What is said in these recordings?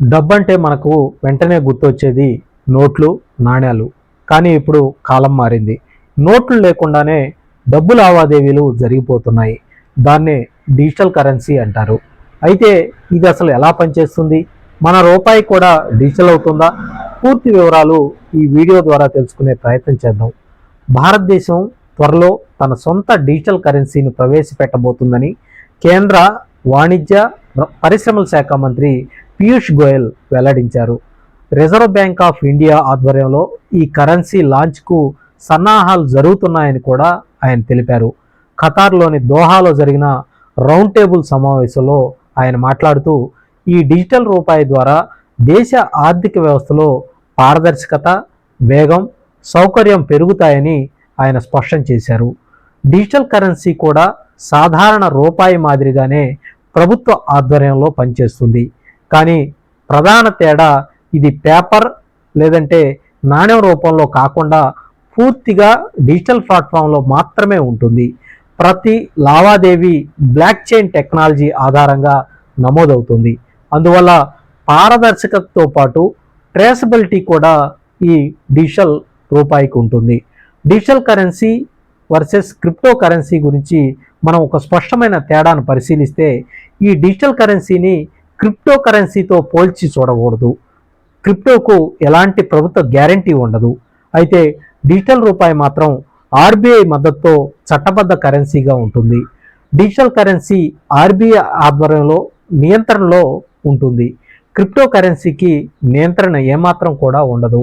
డబ్బంటే మనకు వెంటనే గుర్తొచ్చేది నోట్లు, నాణేలు. కానీ ఇప్పుడు కాలం మారింది. నోట్లు లేకుండానే డబ్బు లావాదేవీలు జరిగిపోతున్నాయి. దాన్నే డిజిటల్ కరెన్సీ అంటారు. అయితే ఇది అసలు ఎలా పనిచేస్తుంది? మన రూపాయి కూడా డిజిటల్ అవుతుందా? పూర్తి వివరాలు ఈ వీడియో ద్వారా తెలుసుకునే ప్రయత్నం చేద్దాం. భారతదేశం త్వరలో తన సొంత డిజిటల్ కరెన్సీని ప్రవేశపెట్టబోతుందని కేంద్ర వాణిజ్య పరిశ్రమల శాఖ మంత్రి పీయూష్ గోయల్ వెల్లడించారు. రిజర్వ్ బ్యాంక్ ఆఫ్ ఇండియా ఆధ్వర్యంలో ఈ కరెన్సీ లాంచ్కు సన్నాహాలు జరుగుతున్నాయని కూడా ఆయన తెలిపారు. ఖతార్లోని దోహాలో జరిగిన రౌండ్ టేబుల్ సమావేశంలో ఆయన మాట్లాడుతూ ఈ డిజిటల్ రూపాయి ద్వారా దేశ ఆర్థిక వ్యవస్థలో పారదర్శకత, వేగం, సౌకర్యం పెరుగుతాయని ఆయన స్పష్టం చేశారు. డిజిటల్ కరెన్సీ కూడా సాధారణ రూపాయి మాదిరిగానే ప్రభుత్వ ఆధ్వర్యంలో పనిచేస్తుంది. కానీ ప్రధాన తేడా ఇది పేపర్ లేదంటే నాణ్యం రూపంలో కాకుండా పూర్తిగా డిజిటల్ ప్లాట్ఫామ్లో మాత్రమే ఉంటుంది. ప్రతి లావాదేవీ బ్లాక్ చైన్ టెక్నాలజీ ఆధారంగా నమోదవుతుంది. అందువల్ల పారదర్శకతతో పాటు ట్రేసబిలిటీ కూడా ఈ డిజిటల్ రూపాయికి ఉంటుంది. Digital currency versus crypto currency గురించి మనం ఒక స్పష్టమైన తేడాను పరిశీలిస్తే ఈ డిజిటల్ కరెన్సీని క్రిప్టో కరెన్సీతో పోల్చి చూడకూడదు. క్రిప్టోకు ఎలాంటి ప్రభుత్వ గ్యారంటీ ఉండదు. అయితే డిజిటల్ రూపాయి మాత్రం ఆర్బీఐ మద్దతుతో చట్టబద్ధ కరెన్సీగా ఉంటుంది. డిజిటల్ కరెన్సీ ఆర్బీఐ ఆధ్వర్యంలో నియంత్రణలో ఉంటుంది. క్రిప్టో కరెన్సీకి నియంత్రణ ఏమాత్రం కూడా ఉండదు.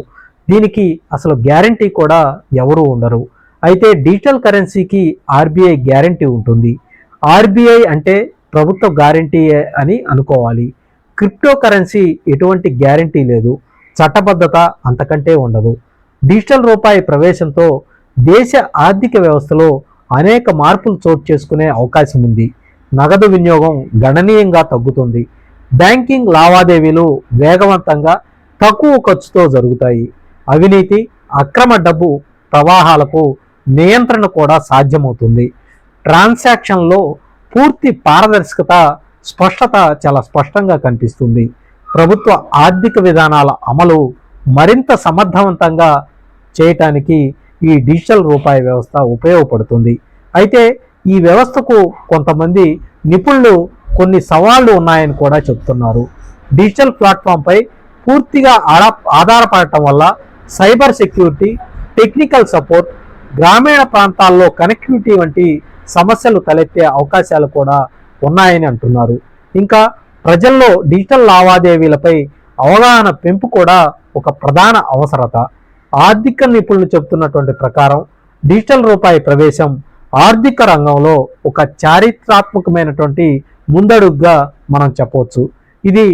దీనికి అసలు గ్యారంటీ కూడా ఎవరు ఉండరు. అయితే డిజిటల్ కరెన్సీకి ఆర్బీఐ గ్యారంటీ ఉంటుంది. ఆర్బీఐ అంటే ప్రభుత్వ గ్యారంటీ అని అనుకోవాలి. క్రిప్టో కరెన్సీ ఎటువంటి గ్యారంటీ లేదు, చట్టబద్ధత అంతకంటే ఉండదు. డిజిటల్ రూపాయి ప్రవేశంతో దేశ ఆర్థిక వ్యవస్థలో అనేక మార్పులు చోటు చేసుకునే అవకాశం ఉంది. నగదు వినియోగం గణనీయంగా తగ్గుతుంది. బ్యాంకింగ్ లావాదేవీలు వేగవంతంగా తక్కువ ఖర్చుతో జరుగుతాయి. అవినీతి, అక్రమ డబ్బు ప్రవాహాలకు నియంత్రణ కూడా సాధ్యమవుతుంది. ట్రాన్సాక్షన్లో పూర్తి పారదర్శకత, స్పష్టత చాలా స్పష్టంగా కనిపిస్తుంది. ప్రభుత్వ ఆర్థిక విధానాల అమలు మరింత సమర్థవంతంగా చేయటానికి ఈ డిజిటల్ రూపాయి వ్యవస్థ ఉపయోగపడుతుంది. అయితే ఈ వ్యవస్థకు కొంతమంది నిపుణులు కొన్ని సవాళ్లు ఉన్నాయని కూడా చెబుతున్నారు. డిజిటల్ ప్లాట్ఫామ్పై పూర్తిగా ఆధారపడటం వల్ల సైబర్ సెక్యూరిటీ, టెక్నికల్ సపోర్ట్, గ్రామీణ ప్రాంతాల్లో కనెక్టివిటీ వంటి సమస్యలు తలెత్తే అవకాశాలు కూడా ఉన్నాయని అంటున్నారు. ఇంకా ప్రజల్లో డిజిటల్ లావాదేవీలపై అవగాహన పెంపు కూడా ఒక ప్రధాన అవసరత. ఆర్థిక నిపుణులు చెబుతున్నటువంటి ప్రకారం డిజిటల్ రూపాయి ప్రవేశం ఆర్థిక రంగంలో ఒక చారిత్రాత్మకమైనటువంటి ముందడుగుగా మనం చెప్పవచ్చు. ఇది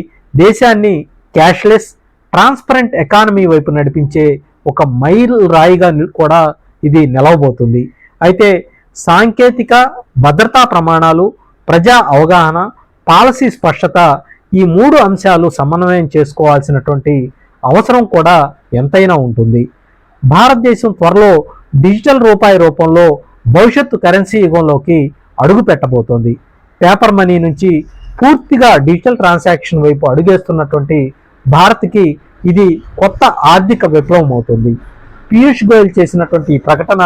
దేశాన్ని క్యాష్లెస్, ట్రాన్స్పరెంట్ ఎకానమీ వైపు నడిపించే ఒక మైల్ రాయిగా కూడా ఇది నిలవబోతుంది. అయితే సాంకేతిక, భద్రతా ప్రమాణాలు, ప్రజా అవగాహన, పాలసీ స్పష్టత ఈ మూడు అంశాలు సమన్వయం చేసుకోవాల్సినటువంటి అవసరం కూడా ఎంతైనా ఉంటుంది. భారతదేశం త్వరలో డిజిటల్ రూపాయి రూపంలో భవిష్యత్తు కరెన్సీ యుగంలోకి అడుగు పెట్టబోతోంది. పేపర్ మనీ నుంచి పూర్తిగా డిజిటల్ ట్రాన్సాక్షన్ వైపు అడుగేస్తున్నటువంటి భారత్కి ఇది కొత్త ఆర్థిక విప్లవం అవుతుంది. పీయూష్ గోయల్ చేసినటువంటి ఈ ప్రకటన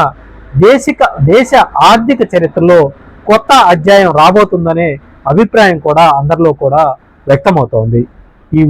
దేశ ఆర్థిక చరిత్రలో కొత్త అధ్యాయం రాబోతుందనే అభిప్రాయం కూడా అందరిలో కూడా వ్యక్తమవుతోంది.